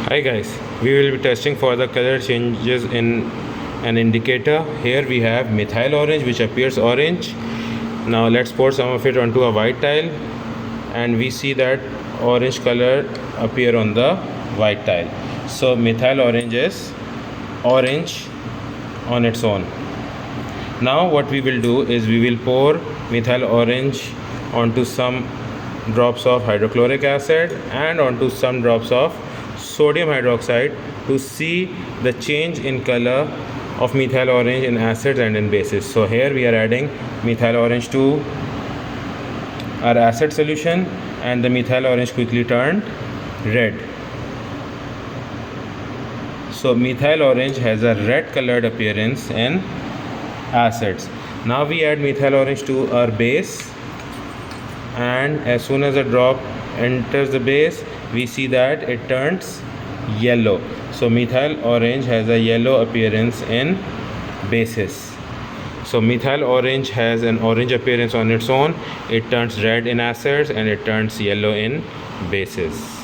Hi guys, we will be testing for the color changes in an indicator. Here we have methyl orange which appears orange. Now let's pour some of it onto a white tile and we see that orange color appear on the white tile. So methyl orange is orange on its own. Now what we will do is we will pour methyl orange onto some drops of hydrochloric acid and onto some drops of sodium hydroxide to see the change in color of methyl orange in acids and in bases. So here we are adding methyl orange to our acid solution and the methyl orange quickly turned red. So methyl orange has a red colored appearance in acids. Now we add methyl orange to our base, and as soon as a drop enters the base we see that it turns yellow. So methyl orange has a yellow appearance in bases. So methyl orange has an orange appearance on its own, it turns red in acids and it turns yellow in bases.